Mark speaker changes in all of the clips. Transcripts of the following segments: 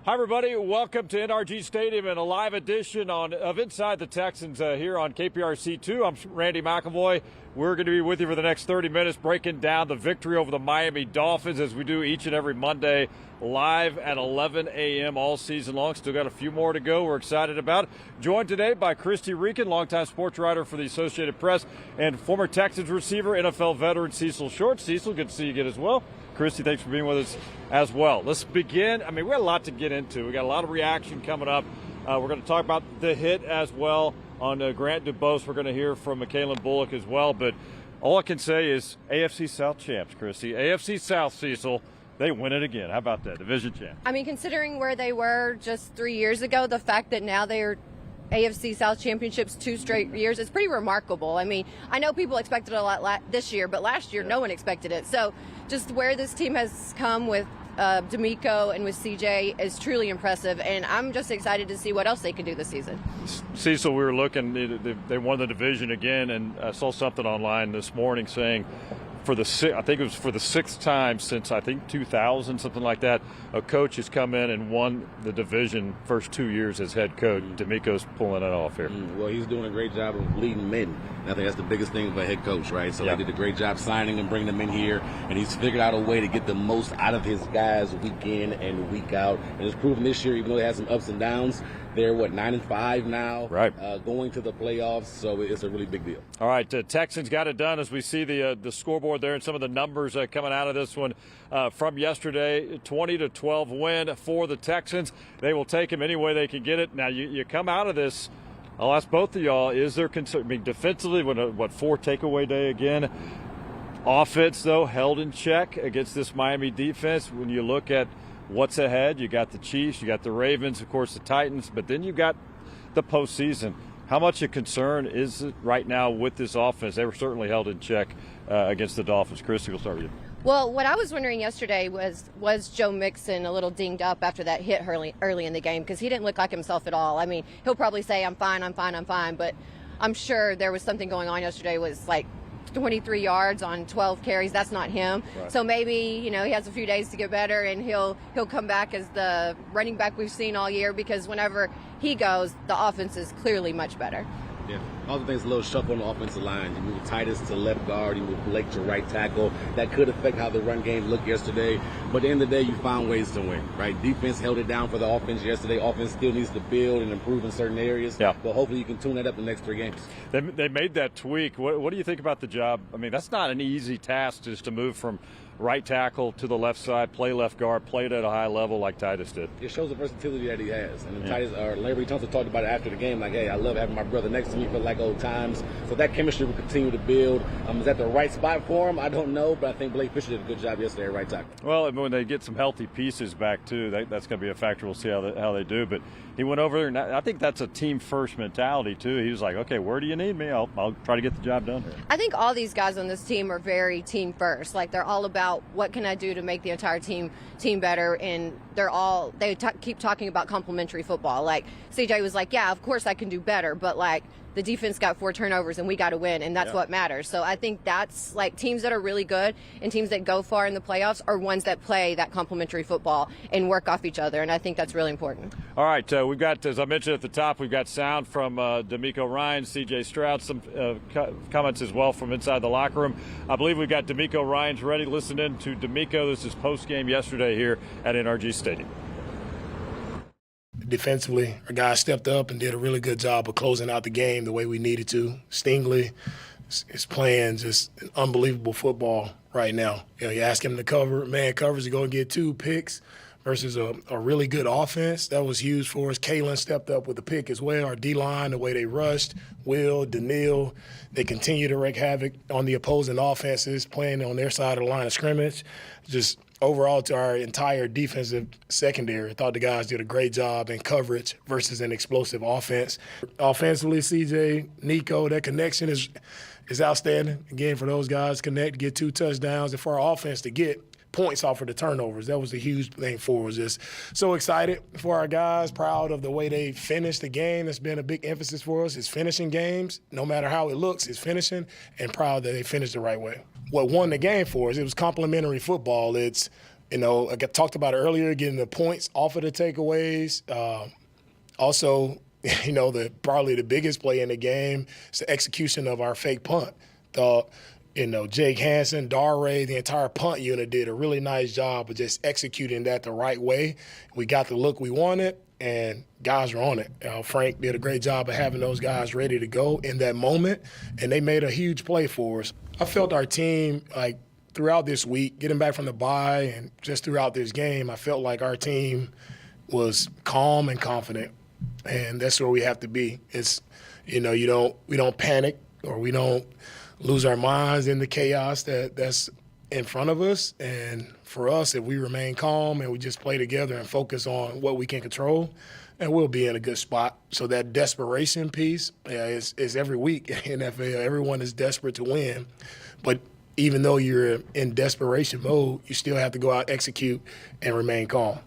Speaker 1: Hi, everybody. Welcome to NRG Stadium and a live edition of Inside the Texans here on KPRC2. I'm Randy McAvoy. We're going to be with you for the next 30 minutes breaking down the victory over the Miami Dolphins as we do each and every Monday live at 11 a.m. all season long. Still got a few more to go. We're excited about it. Joined today by Christy Rican, longtime sports writer for the Associated Press, and former Texans receiver, NFL veteran Cecil Short. Cecil, good to see you again as well. Christy, thanks for being with us as well. Let's begin. We got a lot to get into. We got a lot of reaction coming up. We're going to talk about the hit as well on Grant DuBose. We're going to hear from Michaelan Bullock as well. But all I can say is AFC South champs, Christy. AFC South, Cecil, they win it again. How about that? Division champ.
Speaker 2: Considering where they were just 3 years ago, the fact that now they're AFC South championships 2 straight years, it's pretty remarkable. I know people expected a lot this year, but last year no one expected it. So just where this team has come with D'Amico and with CJ is truly impressive, and I'm just excited to see what else they can do this season.
Speaker 1: Cecil, we were looking, they won the division again, and I saw something online this morning saying for the 6th time since 2000, something like that, a coach has come in and won the division first 2 years as head coach. D'Amico's pulling it off here.
Speaker 3: Well, he's doing a great job of leading men. And I think that's the biggest thing for a head coach, right? So He did a great job signing and bringing them in here, and he's figured out a way to get the most out of his guys week in and week out. And it's proven this year, even though they had some ups and downs, they're 9-5 now,
Speaker 1: right?
Speaker 3: Going to the playoffs, so it's a really big deal.
Speaker 1: All right, Texans got it done as we see the scoreboard there and some of the numbers coming out of this one from yesterday. 20-12 win for the Texans. They will take them any way they can get it. Now you come out of this. I'll ask both of y'all: is there concern? Defensively, 4 takeaway day again. Offense though held in check against this Miami defense. When you look at what's ahead, you got the Chiefs, you got the Ravens, of course the Titans, but then you got the postseason. How much a concern is it right now with this offense? They were certainly held in check against the Dolphins. Christy, we'll start with you.
Speaker 2: Well, what I was wondering yesterday was Joe Mixon a little dinged up after that hit early in the game, because he didn't look like himself at all. He'll probably say, I'm fine, but I'm sure there was something going on yesterday. Was 23 yards on 12 carries. That's not him. Right. So maybe, he has a few days to get better, and he'll come back as the running back we've seen all year, because whenever he goes, the offense is clearly much better.
Speaker 3: Yeah, all the things a little shuffle on the offensive line. You move Titus to left guard, you move Blake to right tackle. That could affect how the run game looked yesterday. But at the end of the day, you found ways to win, right? Defense held it down for the offense yesterday. Offense still needs to build and improve in certain areas. Yeah. But hopefully you can tune that up the next 3 games.
Speaker 1: They made that tweak. What do you think about the job? That's not an easy task just to move from right tackle to the left side, play left guard, play it at a high level like Titus did.
Speaker 3: It shows the versatility that he has. And Titus, Larry Tunsil talked about it after the game, hey, I love having my brother next to me for old times. So that chemistry will continue to build. Is that the right spot for him? I don't know, but I think Blake Fisher did a good job yesterday at right tackle.
Speaker 1: Well, when they get some healthy pieces back too, that's going to be a factor. We'll see how they do. But he went over there, and I think that's a team first mentality too. He was like, okay, where do you need me? I'll try to get the job done here.
Speaker 2: I think all these guys on this team are very team first. They're all about what can I do to make the entire team better, and they keep talking about complementary football. CJ was yeah, of course I can do better, but the defense got 4 turnovers and we got to win, and that's what matters. So I think that's teams that are really good and teams that go far in the playoffs are ones that play that complementary football and work off each other, and I think that's really important.
Speaker 1: All right, we've got, as I mentioned at the top, we've got sound from D'Amico Ryan, CJ Stroud, some comments as well from inside the locker room. I believe we've got D'Amico Ryan's ready. Listen in to D'Amico. This is post-game yesterday here at NRG Stadium.
Speaker 4: Defensively, our guys stepped up and did a really good job of closing out the game the way we needed to. Stingley is playing just unbelievable football right now. You ask him to cover, man covers to go and get 2 picks versus a really good offense. That was huge for us. Kalen stepped up with the pick as well. Our D-line, the way they rushed, Will, Daniil, they continue to wreak havoc on the opposing offenses, playing on their side of the line of scrimmage. Just overall to our entire defensive secondary, I thought the guys did a great job in coverage versus an explosive offense. Offensively, CJ, Nico, that connection is outstanding. Again, for those guys connect, get 2 touchdowns, and for our offense to get points off of the turnovers. That was a huge thing for us. Just so excited for our guys, proud of the way they finished the game. It's been a big emphasis for us. It's finishing games. No matter how it looks, it's finishing, and proud that they finished the right way. What won the game for us, it was complementary football. It's I talked about it earlier, getting the points off of the takeaways. Also, probably the biggest play in the game is the execution of our fake punt. Jake Hansen, Darray, the entire punt unit did a really nice job of just executing that the right way. We got the look we wanted, and guys were on it. Frank did a great job of having those guys ready to go in that moment, and they made a huge play for us. I felt our team, throughout this week, getting back from the bye and just throughout this game, I felt like our team was calm and confident, and that's where we have to be. It's, we don't panic or we don't lose our minds in the chaos that's in front of us. And for us, if we remain calm and we just play together and focus on what we can control, and we'll be in a good spot. So that desperation piece is every week in NFL. Everyone is desperate to win, but even though you're in desperation mode, you still have to go out, execute, and remain calm.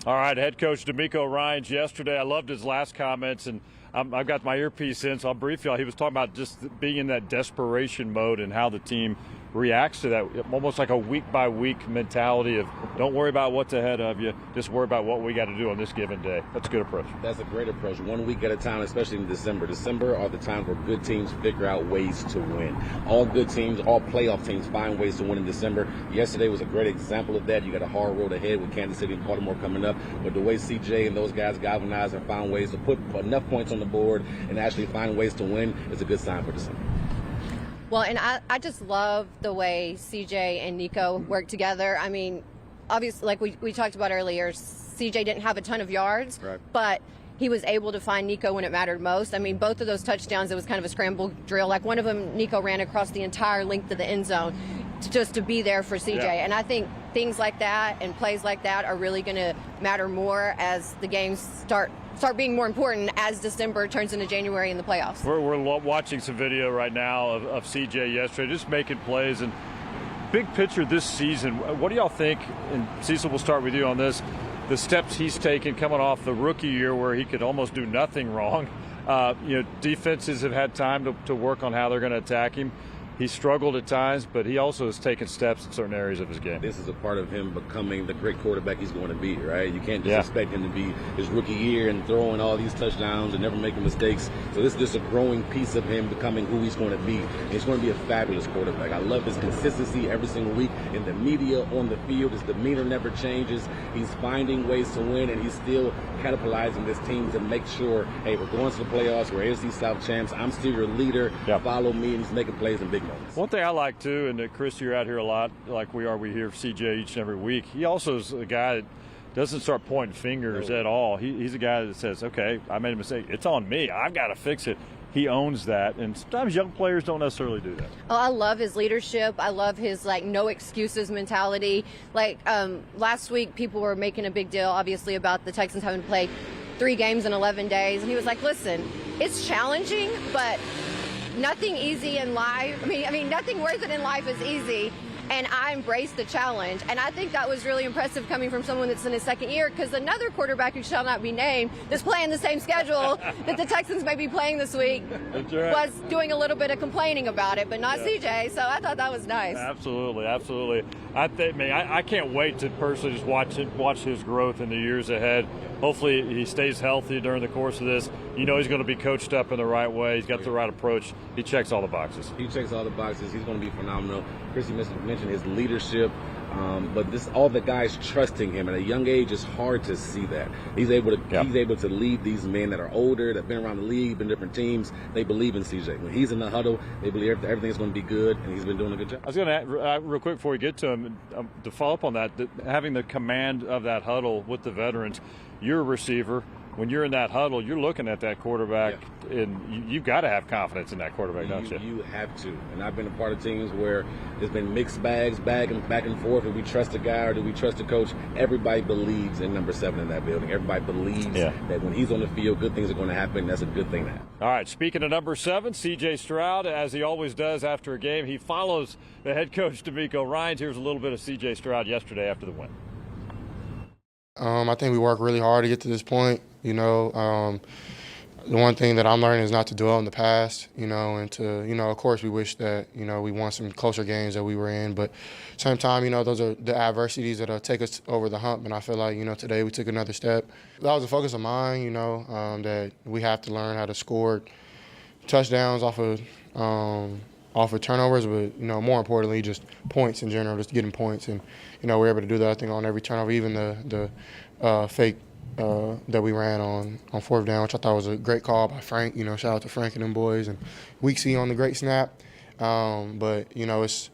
Speaker 1: All right, head coach D'Amico Ryans yesterday. I loved his last comments, and I've got my earpiece in, so I'll brief you. He was talking about just being in that desperation mode and how the team reacts to that, almost like a week-by-week mentality of don't worry about what's ahead of you, just worry about what we got to do on this given day. That's a good approach.
Speaker 3: That's a great approach. 1 week at a time, especially in December. December are the times where good teams figure out ways to win. All good teams, all playoff teams find ways to win in December. Yesterday was a great example of that. You got a hard road ahead with Kansas City and Baltimore coming up, but the way CJ and those guys galvanized and found ways to put enough points on the board and actually find ways to win is a good sign for December.
Speaker 2: Well, and I just love the way CJ and Nico work together. I mean, obviously, like we talked about earlier, CJ didn't have a ton of yards, right, but he was able to find Nico when it mattered most. I mean, both of those touchdowns, it was kind of a scramble drill. Like one of them, Nico ran across the entire length of the end zone just to be there for CJ. Yeah. And I think things like that and plays like that are really going to matter more as the games start being more important as December turns into January in the playoffs.
Speaker 1: We're watching some video right now of CJ yesterday, just making plays. And big picture this season, what do y'all think, and Cecil, we'll start with you on this, the steps he's taken coming off the rookie year where he could almost do nothing wrong. Defenses have had time to work on how they're going to attack him. He struggled at times, but he also has taken steps in certain areas of his game.
Speaker 3: This is a part of him becoming the great quarterback he's going to be, right? You can't just expect him to be his rookie year and throwing all these touchdowns and never making mistakes. So this is just a growing piece of him becoming who he's going to be. And he's going to be a fabulous quarterback. I love his consistency every single week in the media, on the field. His demeanor never changes. He's finding ways to win, and he's still catalyzing this team to make sure, hey, we're going to the playoffs. We're AFC South champs. I'm still your leader. Yep. Follow me, and he's making plays in big moments.
Speaker 1: One thing I like, too, and Chris, you're out here a lot like we hear CJ each and every week. He also is a guy that doesn't start pointing fingers at all. He's a guy that says, okay, I made a mistake. It's on me. I've got to fix it. He owns that, and sometimes young players don't necessarily do that.
Speaker 2: Oh, I love his leadership. I love his, no excuses mentality. Last week, people were making a big deal, obviously, about the Texans having to play 3 games in 11 days, and he was like, listen, it's challenging, but nothing easy in life. I mean, nothing worth it in life is easy, and I embraced the challenge. And I think that was really impressive coming from someone that's in his second year, because another quarterback who shall not be named that's playing the same schedule that the Texans may be playing this week was doing a little bit of complaining about it, but not CJ. So I thought that was nice.
Speaker 1: Absolutely. I can't wait to personally just watch his growth in the years ahead. Hopefully he stays healthy during the course of this. He's going to be coached up in the right way. He's got the right approach. He checks all the boxes.
Speaker 3: He checks all the boxes. He's going to be phenomenal. Chrissy mentioned his leadership, but all the guys trusting him at a young age is hard to see that. He's able to lead these men that are older, that have been around the league, been different teams. They believe in CJ. When he's in the huddle, they believe everything's going to be good, and he's been doing a good job.
Speaker 1: I was going to add, real quick before we get to him, to follow up on that, having the command of that huddle with the veterans. You're a receiver. When you're in that huddle, you're looking at that quarterback, and you've got to have confidence in that quarterback, don't you?
Speaker 3: You have to. And I've been a part of teams where there's been mixed bags, back and forth. Do we trust a guy or do we trust a coach? Everybody believes in number 7 in that building. Everybody believes that when he's on the field, good things are going to happen. That's a good thing to happen.
Speaker 1: All right, speaking of number 7, C.J. Stroud, as he always does after a game, he follows the head coach, D'Amico Ryans. Here's a little bit of C.J. Stroud yesterday after the win.
Speaker 5: I think we worked really hard to get to this point. the one thing that I'm learning is not to dwell in the past, and to, of course we wish that, we won some closer games that we were in, but same time, those are the adversities that'll take us over the hump, and I feel like, today we took another step. That was a focus of mine, that we have to learn how to score touchdowns off of turnovers, but, more importantly, just points in general, just getting points, and, we're able to do that, I think, on every turnover, even the fake that we ran on fourth down, which I thought was a great call by Frank. Shout out to Frank and them boys, and Weeksy on the great snap. But it's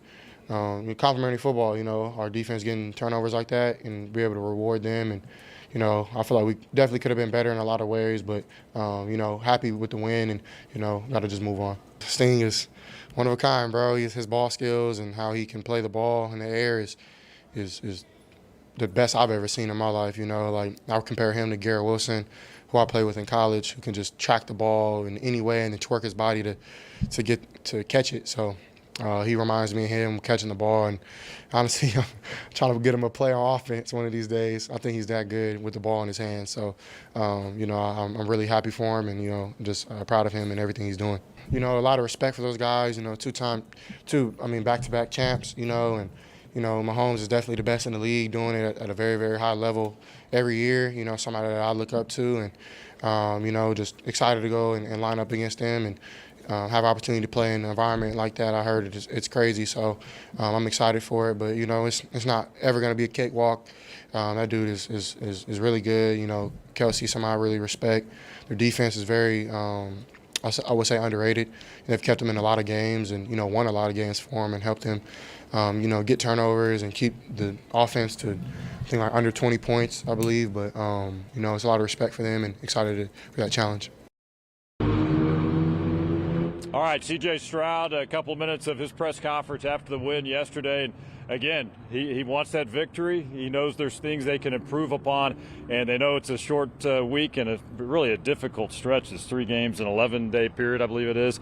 Speaker 5: complimentary football. Our defense getting turnovers like that and be able to reward them. And I feel like we definitely could have been better in a lot of ways, but happy with the win, and got to just move on. Sting is one of a kind, bro. His ball skills and how he can play the ball in the air is the best I've ever seen in my life. Like I would compare him to Garrett Wilson, who I played with in college, who can just track the ball in any way and then twerk his body to catch it. So he reminds me of him catching the ball, and honestly, I'm trying to get him a play on offense one of these days. I think he's that good with the ball in his hands. So, I'm really happy for him, and just proud of him and everything he's doing. A lot of respect for those guys. Back-to-back champs. And Mahomes is definitely the best in the league, doing it at a very, very high level every year. Somebody that I look up to, and just excited to go and line up against him and have opportunity to play in an environment like that. I heard it's crazy, so I'm excited for it. But it's not ever going to be a cakewalk. That dude is really good. Kelsey, somebody I really respect. Their defense is very, I would say, underrated. They've kept him in a lot of games and won a lot of games for him and helped him. Get turnovers and keep the offense to, I think, like under 20 points, I believe. But, it's a lot of respect for them and excited for that challenge.
Speaker 1: All right, C.J. Stroud, a couple of minutes of his press conference after the win yesterday. And again, he wants that victory. He knows there's things they can improve upon, and they know it's a short week and really a difficult stretch. It's 3 games in an 11-day period, I believe it is.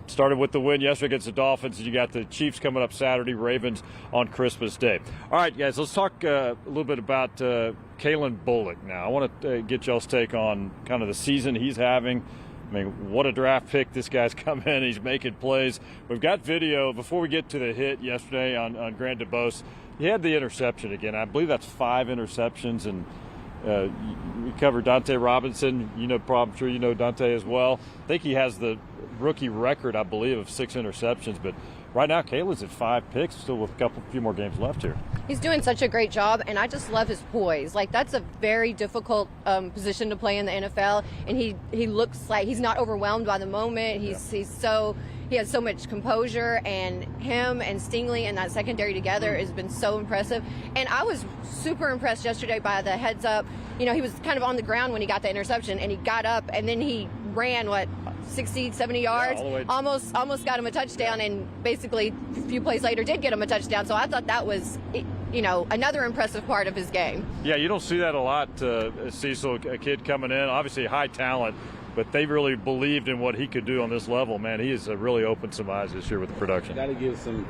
Speaker 1: Started with the win yesterday against the Dolphins. You got the Chiefs coming up Saturday, Ravens on Christmas Day. All right, guys, let's talk a little bit about Kalen Bullock now. I want to get y'all's take on kind of the season he's having. I mean, what a draft pick. This guy's come in. He's making plays. We've got video before we get to the hit yesterday on Grant DuBose. He had the interception again. I believe that's 5 interceptions. And we covered Dante Robinson. I'm sure you know Dante as well. I think he has the rookie record, I believe, of 6 interceptions. But right now, Kalen's at 5 picks, still with a few more games left here.
Speaker 2: He's doing such a great job, and I just love his poise. Like, that's a very difficult position to play in the NFL, and he looks like he's not overwhelmed by the moment. He has so much composure, and him and Stingley and that secondary together has been so impressive. And I was super impressed yesterday by the heads up. He was kind of on the ground when he got the interception, and he got up, and then he ran, 60, 70 yards, almost got him a touchdown, and basically a few plays later did get him a touchdown. So I thought that was, another impressive part of his game. Yeah,
Speaker 1: you don't see that a lot, Cecil, a kid coming in, obviously high talent, but they really believed in what he could do on this level. Man, he has really opened some eyes this year with the production.
Speaker 3: Got to give some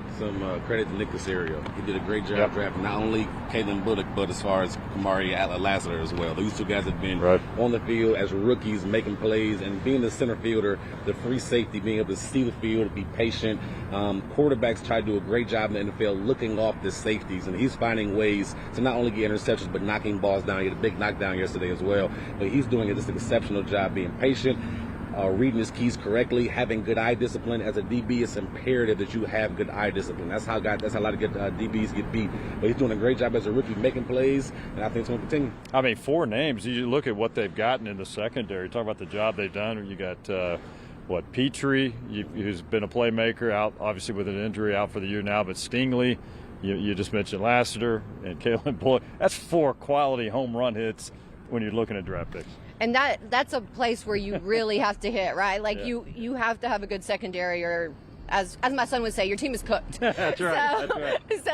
Speaker 3: credit to Nick Caserio. He did a great job drafting not only Kalen Bullock, but as far as Kamari Lassiter as well. These 2 guys have been on the field as rookies, making plays, and being the center fielder, the free safety, being able to see the field, be patient. Quarterbacks try to do a great job in the NFL looking off the safeties, and he's finding ways to not only get interceptions, but knocking balls down. He had a big knockdown yesterday as well. But he's doing just an exceptional job being patient. Reading his keys correctly, having good eye discipline. As a DB, it's imperative that you have good eye discipline. That's how a lot of good DBs get beat. But he's doing a great job as a rookie, making plays, and I think it's going to continue.
Speaker 1: I mean, 4 names. You look at what they've gotten in the secondary. Talk about the job they've done. You got Petrie, who's been a playmaker, out obviously with an injury, out for the year now. But Stingley, you just mentioned Lassiter and Kalen Bullock. That's 4 quality home run hits when you're looking at draft picks.
Speaker 2: And that's a place where you really have to hit, right? Like you have to have a good secondary, or as my son would say, your team is cooked.
Speaker 1: That's right.
Speaker 2: So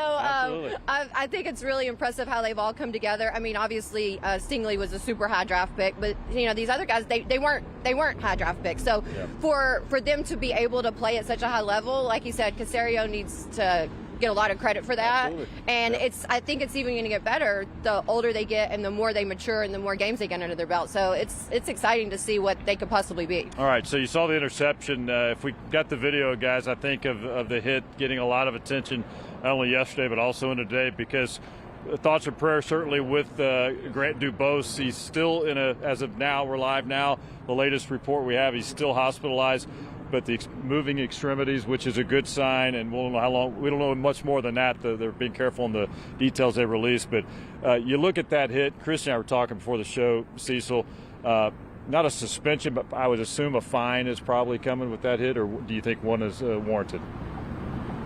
Speaker 2: I think it's really impressive how they've all come together. I mean, obviously Stingley was a super high draft pick, but these other guys they weren't high draft picks. So for them to be able to play at such a high level, like you said, Caserio needs to get a lot of credit for that.
Speaker 3: Absolutely.
Speaker 2: And I think it's even going to get better the older they get and the more they mature and the more games they get under their belt. So it's exciting to see what they could possibly be.
Speaker 1: All right, so you saw the interception. If we got the video, guys, I think of the hit getting a lot of attention, not only yesterday but also in today, because thoughts and prayers certainly with Grant Dubose. He's still as of now, we're live now, the latest report we have, he's still hospitalized, but the moving extremities, which is a good sign, and we don't know how long. We don't know much more than that. They're being careful in the details they release. But you look at that hit. Chris and I were talking before the show, Cecil. Not a suspension, but I would assume a fine is probably coming with that hit, or do you think one is warranted?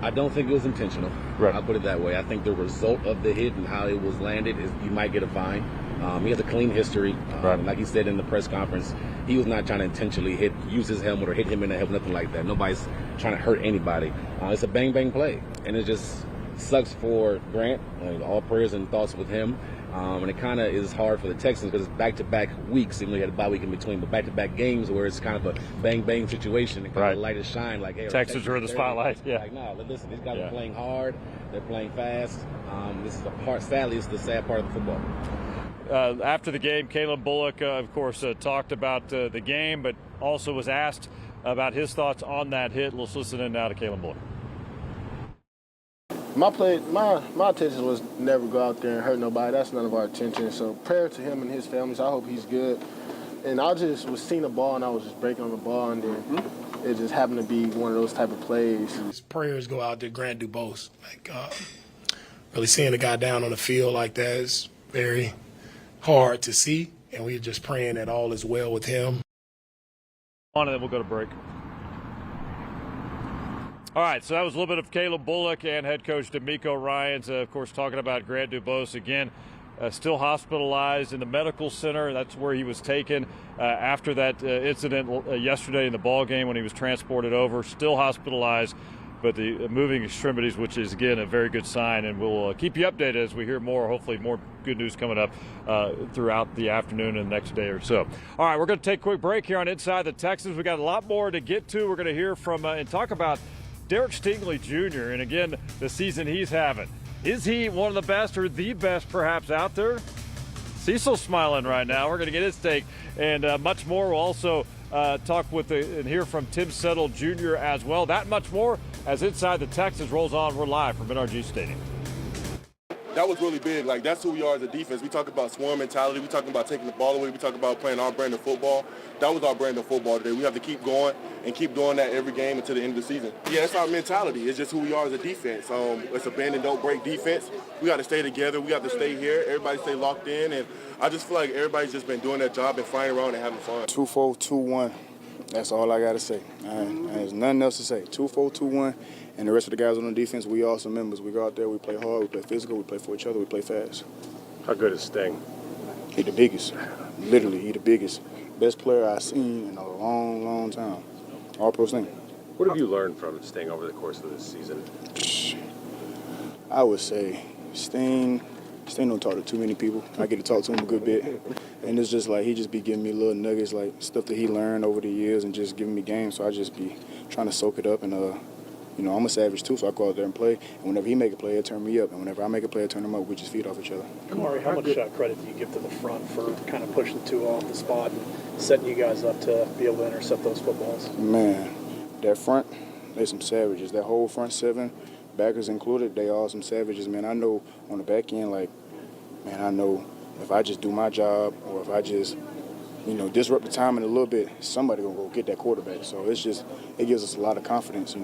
Speaker 3: I don't think it was intentional.
Speaker 1: Right.
Speaker 3: I'll put it that way. I think the result of the hit and how it was landed is you might get a fine. He has a clean history.
Speaker 1: Right.
Speaker 3: Like he said in the press conference, he was not trying to intentionally use his helmet or hit him in the head, nothing like that. Nobody's trying to hurt anybody. It's a bang-bang play, and it just sucks for Grant. All prayers and thoughts with him. And it kind of is hard for the Texans because it's back-to-back weeks, even though you had a bye week in between, but back-to-back games where it's kind of a bang-bang situation and kind of light and shine. Like, hey,
Speaker 1: Texans are in the spotlight. Yeah.
Speaker 3: Like, no, listen, these guys are playing hard. They're playing fast. This is the part, sadly, it's the sad part of the football.
Speaker 1: After the game, Caleb Bullock, of course, talked about the game, but also was asked about his thoughts on that hit. Let's listen in now to Caleb Bullock.
Speaker 6: My intention was never go out there and hurt nobody. That's none of our intention. So prayer to him and his families. I hope he's good. And I just was seeing the ball, and I was just breaking on the ball, and then it just happened to be one of those type of plays.
Speaker 4: His prayers go out to Grant Dubose. Like, really seeing a guy down on the field like that is very hard to see, and we're just praying that all is well with him.
Speaker 1: On, and then we'll go to break. All right, so that was a little bit of Caleb Bullock and head coach D'Amico Ryans, of course, talking about Grant Dubose again. Still hospitalized in the medical center. That's where he was taken after that incident yesterday in the ball game when he was transported over. Still hospitalized, but the moving extremities, which is, again, a very good sign. And we'll keep you updated as we hear more, hopefully more good news coming up throughout the afternoon and the next day or so. All right, we're going to take a quick break here on Inside the Texans. We got a lot more to get to. We're going to hear from and talk about Derek Stingley Jr., and again, the season he's having. Is he one of the best or the best perhaps out there? Cecil's smiling right now. We're going to get his take and much more. We'll also talk with and hear from Tim Settle Jr. as well. That much more as Inside the Texans rolls on. We're live from NRG Stadium.
Speaker 7: That was really big. Like, that's who we are as a defense. We talk about swarm mentality. We talking about taking the ball away. We talk about playing our brand of football. That was our brand of football today. We have to keep going and keep doing that every game until the end of the season. Yeah, it's our mentality. It's just who we are as a defense. It's a bend and don't break defense. We got to stay together. We got to stay here. Everybody stay locked in. And I just feel like everybody's just been doing their job and flying around and having fun.
Speaker 8: 2-4, 2-1. That's all I got to say. There's nothing else to say. 2-4, 2-1. And the rest of the guys on the defense, we all some members. We go out there, we play hard, we play physical, we play for each other, we play fast.
Speaker 9: How good is Sting?
Speaker 8: He the biggest. Literally, he the biggest. Best player I've seen in a long, long time. All-pro Sting.
Speaker 9: What have you learned from Sting over the course of this season?
Speaker 8: I would say Sting don't talk to too many people. I get to talk to him a good bit. And it's just like he just be giving me little nuggets, like stuff that he learned over the years and just giving me games. So I just be trying to soak it up and I'm a savage too, so I go out there and play. And whenever he make a play, it'll turn me up. And whenever I make a play, it'll turn him up. We just feed off each other.
Speaker 10: Kamari, how much credit do you give to the front for kind of pushing the two off the spot and setting you guys up to be able to intercept those footballs?
Speaker 8: Man, that front, they some savages. That whole front seven, backers included, they all some savages. Man, I know on the back end, I know if I just do my job or if I just disrupt the timing a little bit, somebody gonna go get that quarterback. So it gives us a lot of confidence,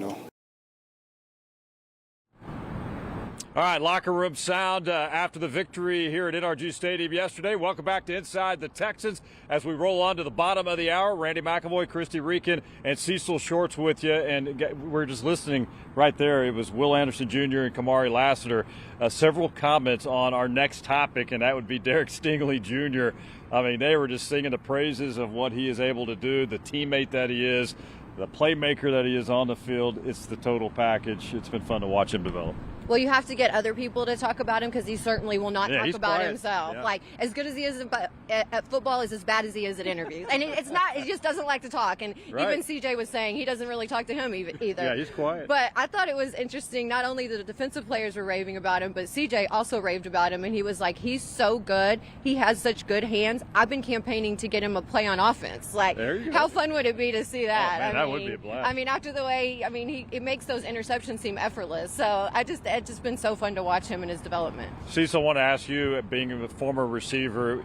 Speaker 1: All right, locker room sound after the victory here at NRG Stadium yesterday. Welcome back to Inside the Texans as we roll on to the bottom of the hour. Randy McElvoy, Christy Reekin, and Cecil Shorts with you. And we're just listening right there. It was Will Anderson Jr. and Kamari Lassiter. Several comments on our next topic, and that would be Derek Stingley Jr. I mean, they were just singing the praises of what he is able to do, the teammate that he is, the playmaker that he is on the field. It's the total package. It's been fun to watch him develop.
Speaker 2: Well, you have to get other people to talk about him because he certainly will not talk about
Speaker 1: quiet.
Speaker 2: himself.
Speaker 1: Yeah.
Speaker 2: Like, as good as he is at football is as bad as he is at interviews. And it's not, he just doesn't like to talk. And
Speaker 1: Right.
Speaker 2: even CJ was saying he doesn't really talk to him either.
Speaker 1: Yeah, he's quiet.
Speaker 2: But I thought it was interesting, not only the defensive players were raving about him, but CJ also raved about him. And he was like, he's so good. He has such good hands. I've been campaigning to get him a play on offense. Like,
Speaker 1: There you go.
Speaker 2: how fun would it be to see that?
Speaker 1: Oh, man, that would be a blast.
Speaker 2: I mean, after the way, it makes those interceptions seem effortless. So it's just been so fun to watch him in his development.
Speaker 1: Cecil, I want to ask you, being a former receiver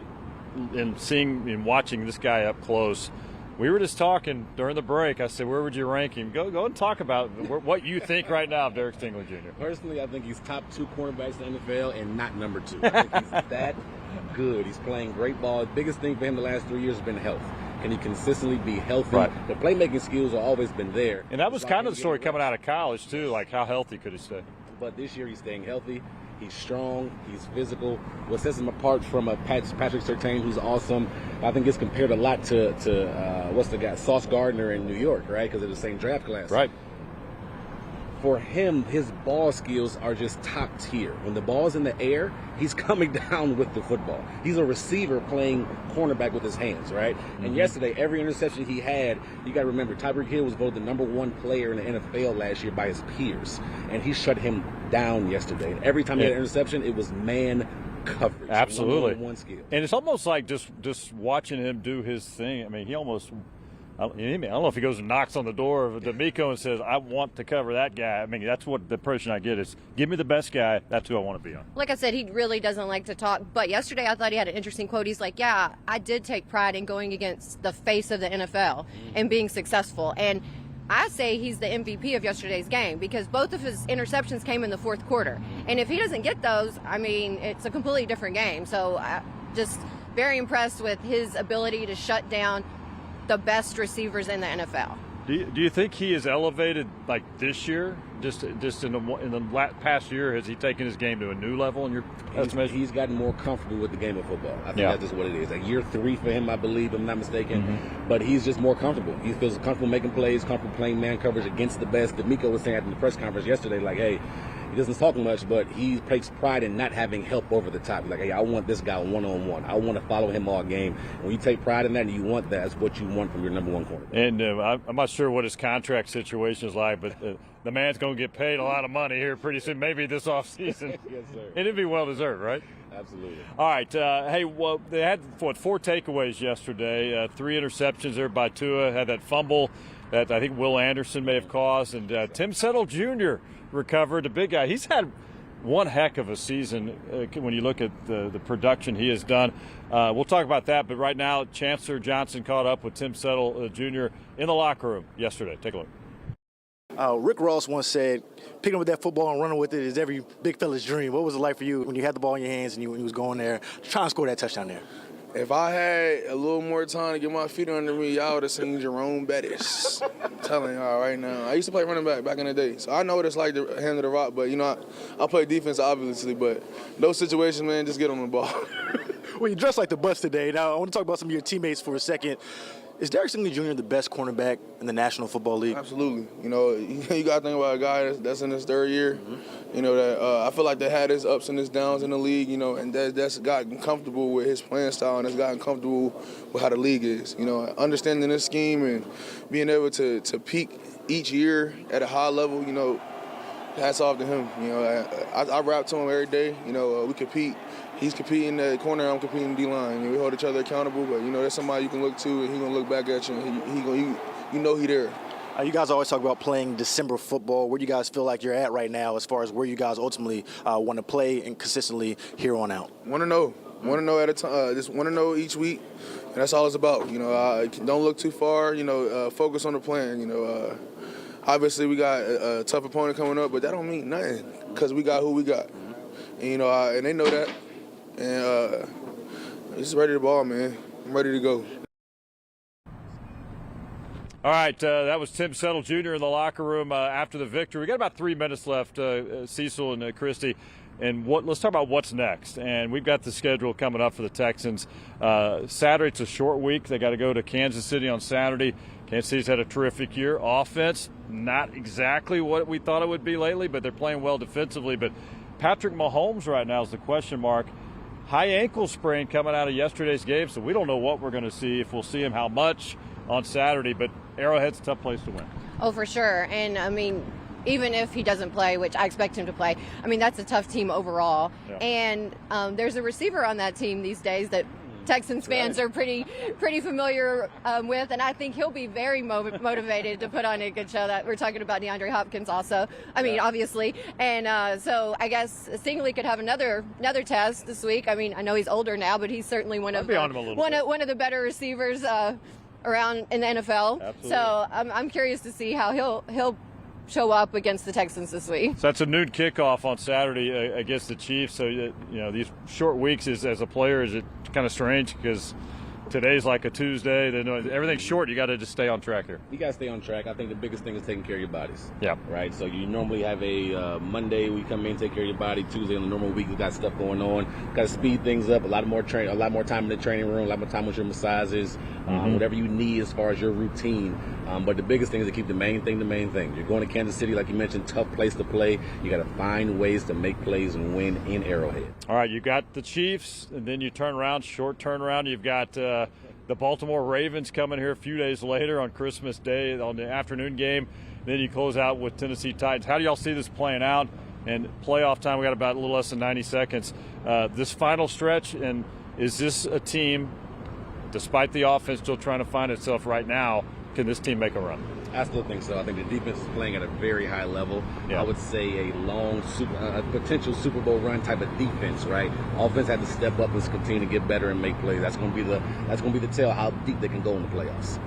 Speaker 1: and watching this guy up close, we were just talking during the break. I said, where would you rank him? Go and talk about what you think right now of Derek Stingley Jr.
Speaker 3: Personally, I think he's top 2 cornerbacks in the NFL and not number 2. I think he's that good. He's playing great ball. The biggest thing for him the last 3 years has been health. Can he consistently be healthy?
Speaker 1: Right.
Speaker 3: The playmaking skills have always been there.
Speaker 1: And that was kind of the story coming out of college, too, like how healthy could he stay?
Speaker 3: But this year he's staying healthy. He's strong. He's physical. What sets him apart from Patrick Surtain, who's awesome, I think it's compared a lot to what's the guy, Sauce Gardner in New York, right? Because they're the same draft class.
Speaker 1: Right.
Speaker 3: For him, his ball skills are just top tier. When the ball's in the air, he's coming down with the football. He's a receiver playing cornerback with his hands, right? And yesterday, every interception he had, you got to remember, Tyreek Hill was voted the #1 player in the NFL last year by his peers. And he shut him down yesterday. And every time he had an interception, it was man coverage.
Speaker 1: Absolutely.
Speaker 3: One skill.
Speaker 1: And it's almost like just watching him do his thing. I mean, he almost – I don't know if he goes and knocks on the door of D'Amico and says, I want to cover that guy. I mean, that's what the impression I get is, give me the best guy. That's who I want to be on.
Speaker 2: Like I said, he really doesn't like to talk. But yesterday I thought he had an interesting quote. He's like, yeah, I did take pride in going against the face of the NFL and being successful. And I say he's the MVP of yesterday's game because both of his interceptions came in the fourth quarter. And if he doesn't get those, I mean, it's a completely different game. So just very impressed with his ability to shut down the best receivers in the NFL.
Speaker 1: Do you think he is elevated like this year? Just in the past year, has he taken his game to a new level in your estimation?
Speaker 3: He's gotten more comfortable with the game of football. I think that's just what it is. Year 3 for him, I believe, if I'm not mistaken. But he's just more comfortable. He feels comfortable making plays, comfortable playing man coverage against the best. D'Amico was saying at the press conference yesterday, like, hey, he doesn't talk much, but he takes pride in not having help over the top. Like, hey, I want this guy one-on-one. I want to follow him all game. When you take pride in that and you want that, that's what you want from your #1 cornerback.
Speaker 1: And I'm not sure what his contract situation is like, but the man's going to get paid a lot of money here pretty soon, maybe this offseason.
Speaker 3: Yes, sir.
Speaker 1: And it'd be well-deserved, right?
Speaker 3: Absolutely.
Speaker 1: All right. Hey, well, they had, 4 takeaways yesterday, 3 interceptions there by Tua, had that fumble that I think Will Anderson may have caused, and Tim Settle Jr. recovered, the big guy. He's had one heck of a season when you look at the production he has done. We'll talk about that, but right now, Chancellor Johnson caught up with Tim Settle Jr. in the locker room yesterday. Take a look.
Speaker 11: Rick Ross once said, picking up that football and running with it is every big fella's dream. What was it like for you when you had the ball in your hands and when you was going there, trying to score that touchdown there?
Speaker 12: If I had a little more time to get my feet under me, y'all would have seen Jerome Bettis. I'm telling y'all right now. I used to play running back in the day, so I know what it's like to handle the rock. But, I play defense, obviously. But those situations, man, just get on the ball.
Speaker 11: Well, you dressed like the bus today. Now, I want to talk about some of your teammates for a second. Is Derek Stingley Jr. the best cornerback in the National Football League?
Speaker 12: Absolutely. You got to think about a guy that's in his 3rd year. I feel like they had his ups and his downs in the league, and that's gotten comfortable with his playing style and has gotten comfortable with how the league is. Understanding this scheme and being able to peak each year at a high level, hats off to him. I rap to him every day. We compete. He's competing at corner, I'm competing D-line. We hold each other accountable, but, there's somebody you can look to, and he's going to look back at you, and he there.
Speaker 11: You guys always talk about playing December football. Where do you guys feel like you're at right now as far as where you guys ultimately want to play and consistently here on out?
Speaker 12: Want to know. Want to know at a time. Just want to know each week, and that's all it's about. Don't look too far. Focus on the plan. Obviously we got a tough opponent coming up, but that don't mean nothing because we got who we got. And, and they know that. And just ready to ball, man. I'm ready to go.
Speaker 1: All right, that was Tim Settle Jr. in the locker room after the victory. We got about 3 minutes left, Cecil and Christy. And let's talk about what's next. And we've got the schedule coming up for the Texans. Saturday, it's a short week. They got to go to Kansas City on Saturday. Kansas City's had a terrific year. Offense, not exactly what we thought it would be lately, but they're playing well defensively. But Patrick Mahomes right now is the question mark. High ankle sprain coming out of yesterday's game, so we don't know what we're going to see, if we'll see him, how much on Saturday. But Arrowhead's a tough place to win.
Speaker 2: Oh, for sure. And, I mean, even if he doesn't play, which I expect him to play, I mean, that's a tough team overall. Yeah. And there's a receiver on that team these days that Texans fans are pretty familiar with, and I think he'll be very motivated to put on a good show. That we're talking about DeAndre Hopkins also. I mean, obviously, and so I guess Stingley could have another test this week. I mean, I know he's older now, but he's certainly one of the better receivers around in the NFL.
Speaker 1: Absolutely.
Speaker 2: So I'm curious to see how he'll show up against the Texans this week.
Speaker 1: So that's a noon kickoff on Saturday against the Chiefs. So, these short weeks as a player, is it kind of strange because today's like a Tuesday. Everything's short. You got to just stay on track here.
Speaker 3: You got to stay on track. I think the biggest thing is taking care of your bodies.
Speaker 1: Yeah.
Speaker 3: Right? So you normally have a Monday, we come in, take care of your body. Tuesday, on the normal week, we got stuff going on. Got to speed things up. A lot more time in the training room, a lot more time with your massages, whatever you need as far as your routine. But the biggest thing is to keep the main thing. You're going to Kansas City, like you mentioned, tough place to play. You got to find ways to make plays and win in Arrowhead.
Speaker 1: All right, you got the Chiefs, and then you turn around, short turnaround. You've got the Baltimore Ravens coming here a few days later on Christmas Day on the afternoon game. Then you close out with Tennessee Titans. How do y'all see this playing out? And playoff time, we got about a little less than 90 seconds. This final stretch, and is this a team, despite the offense still trying to find itself right now, can this team make a run?
Speaker 3: I still think so. I think the defense is playing at a very high level.
Speaker 1: Yeah.
Speaker 3: I would say a potential Super Bowl run type of defense, right? Offense had to step up and continue to get better and make plays. That's going to be the tell how deep they can go in the playoffs.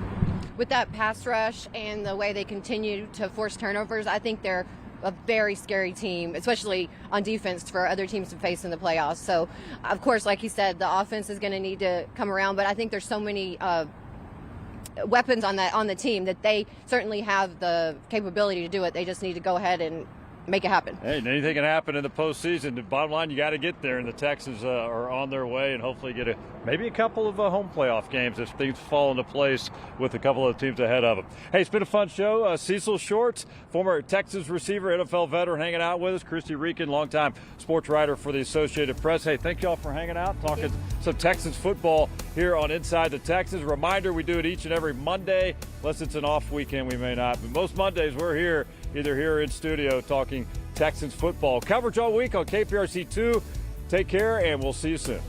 Speaker 2: With that pass rush and the way they continue to force turnovers, I think they're a very scary team, especially on defense for other teams to face in the playoffs. So, of course, like you said, the offense is going to need to come around, but I think there's so many weapons on the team that they certainly have the capability to do it. They just need to go ahead and make it happen.
Speaker 1: Hey, anything can happen in the postseason. The bottom line, you got to get there, and the Texans are on their way, and hopefully get maybe a couple of home playoff games if things fall into place with a couple of teams ahead of them. Hey, it's been a fun show. Cecil Shorts, former Texans receiver, NFL veteran, hanging out with us. Christy Reekin, longtime sports writer for the Associated Press. Hey, thank y'all for hanging out, talking some Texans football here on Inside the Texans. Reminder, we do it each and every Monday. Unless it's an off weekend, we may not. But most Mondays, we're here, either here or in studio, talking Texans football. Coverage all week on KPRC2. Take care, and we'll see you soon.